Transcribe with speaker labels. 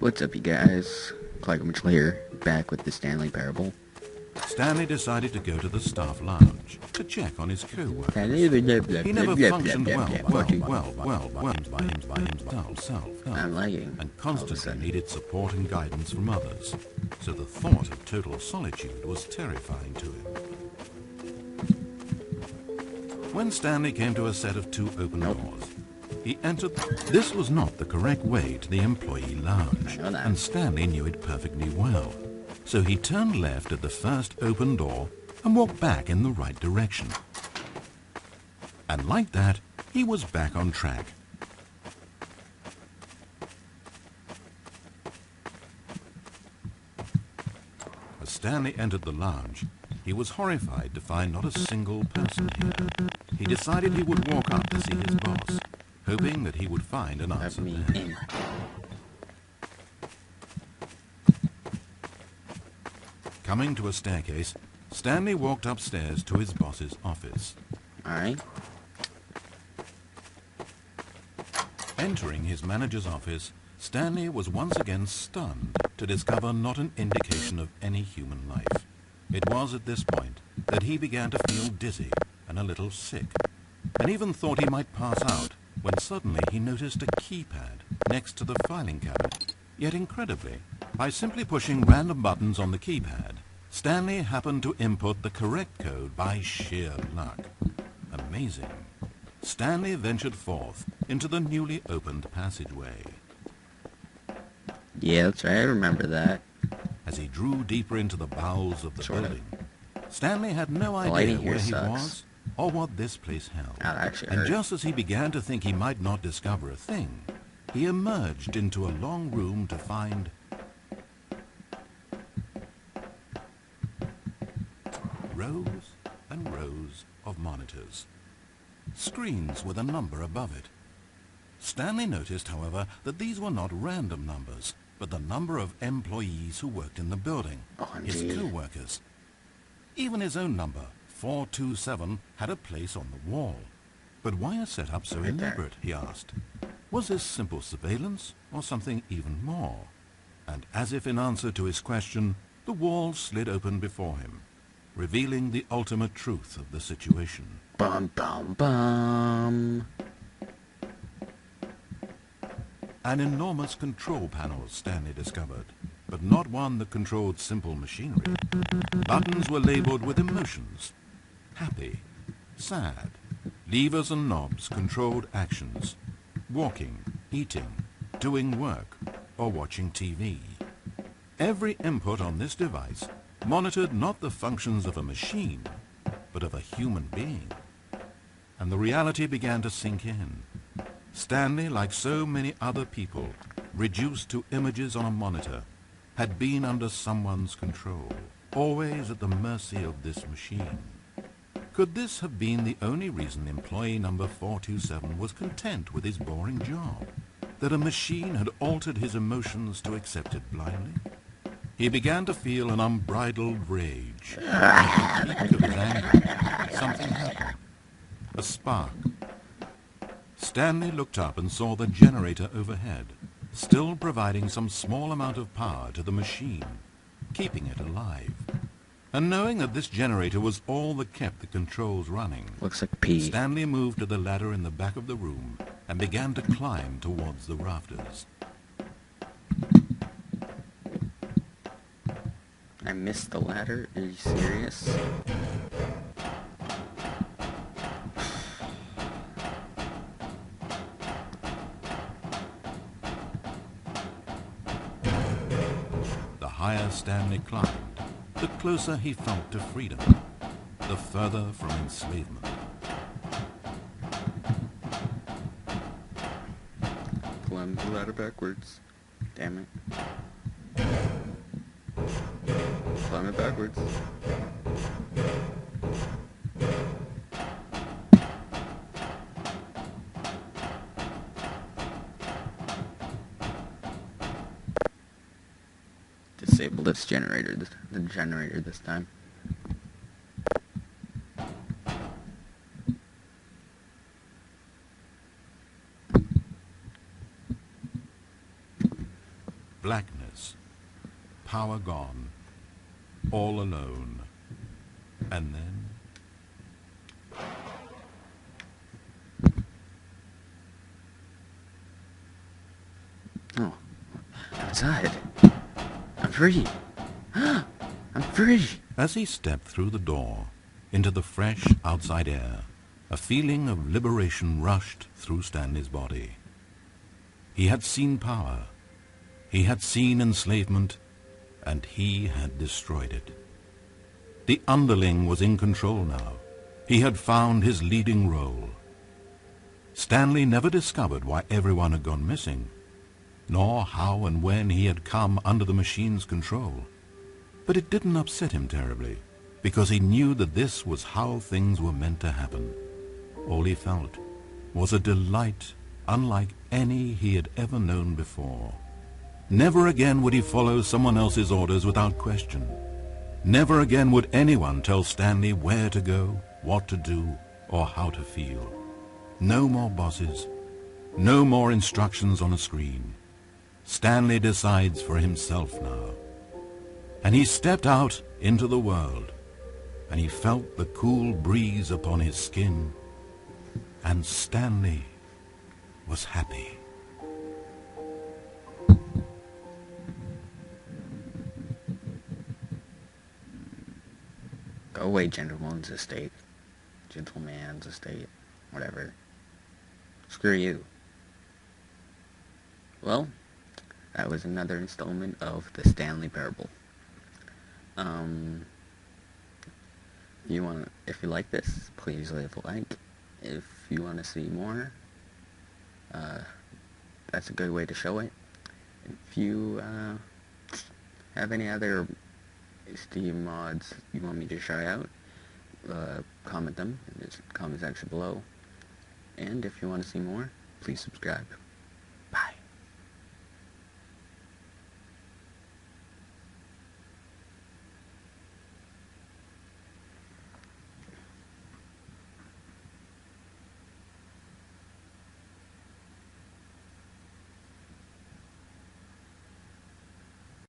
Speaker 1: What's up, you guys? Clark Mitchell here, back with the Stanley parable.
Speaker 2: Stanley decided to go to the staff lounge to check on his co-workers. He never functioned well by himself
Speaker 1: I'm lagging.
Speaker 2: and constantly needed support and guidance from others, so the thought of total solitude was terrifying to him. When Stanley came to a set of 2 open doors, he entered. This was not the correct way to the employee lounge, and Stanley knew it perfectly well. So he turned left at the first open door and walked back in the right direction. And like that, he was back on track. As Stanley entered the lounge, he was horrified to find not a single person here. He decided he would walk up to see his boss, hoping that he would find an answer there. Coming to a staircase, Stanley walked upstairs to his boss's office.
Speaker 1: Alright.
Speaker 2: Entering his manager's office, Stanley was once again stunned to discover not an indication of any human life. It was at this point that he began to feel dizzy and a little sick, and even thought he might pass out, when suddenly he noticed a keypad next to the filing cabinet. Yet incredibly, by simply pushing random buttons on the keypad, Stanley happened to input the correct code by sheer luck. Amazing. Stanley ventured forth into the newly opened passageway.
Speaker 1: Yeah, that's right, I remember that.
Speaker 2: As he drew deeper into the bowels of the building, Stanley had no idea where he was or what this place held. And just as he began to think he might not discover a thing, he emerged into a long room to find rows and rows of monitors, screens with a number above it. Stanley noticed, however, that these were not random numbers, but the number of employees who worked in the building, his co-workers. Even his own number, 427, had a place on the wall. But why a setup so elaborate, he asked. Was this simple surveillance, or something even more? And as if in answer to his question, the wall slid open before him, revealing the ultimate truth of the situation.
Speaker 1: Bum, bum, bum.
Speaker 2: An enormous control panel, Stanley discovered, but not one that controlled simple machinery. Buttons were labeled with emotions. Happy, sad. Levers and knobs controlled actions. Walking, eating, doing work, or watching TV. Every input on this device monitored not the functions of a machine, but of a human being. And the reality began to sink in. Stanley, like so many other people, reduced to images on a monitor, had been under someone's control, always at the mercy of this machine. Could this have been the only reason employee number 427 was content with his boring job? That a machine had altered his emotions to accept it blindly? He began to feel an unbridled rage. At the peak of his anger, something happened. A spark. Stanley looked up and saw the generator overhead, still providing some small amount of power to the machine, keeping it alive. And knowing that this generator was all that kept the controls running,
Speaker 1: looks like pee.
Speaker 2: Stanley moved to the ladder in the back of the room and began to climb towards the rafters.
Speaker 1: I missed the ladder? Are you serious?
Speaker 2: The higher Stanley climbed, the closer he felt to freedom, the further from enslavement.
Speaker 1: Climb the ladder backwards. Damn it. Climb it backwards. Disable this generator, the generator this time.
Speaker 2: blackness, power gone, all alone. And then...
Speaker 1: Oh, outside. I'm free. I'm free.
Speaker 2: As he stepped through the door into the fresh outside air, a feeling of liberation rushed through Stanley's body. He had seen power, he had seen enslavement, and he had destroyed it. The underling was in control now. He had found his leading role. Stanley never discovered why everyone had gone missing, nor how and when he had come under the machine's control. But it didn't upset him terribly, because he knew that this was how things were meant to happen. All he felt was a delight unlike any he had ever known before. Never again would he follow someone else's orders without question. Never again would anyone tell Stanley where to go, what to do, or how to feel. No more bosses, no more instructions on a screen. Stanley decides for himself now. And he stepped out into the world, and he felt the cool breeze upon his skin, and Stanley was happy.
Speaker 1: Go away, gentleman's estate. Gentleman's estate. Whatever. Screw you. Well, that was another installment of the Stanley Parable. If you like this, please leave a like. If you want to see more, that's a good way to show it. If you have any other Steam mods you want me to try out, comment them in the comment section below. And if you want to see more, please subscribe.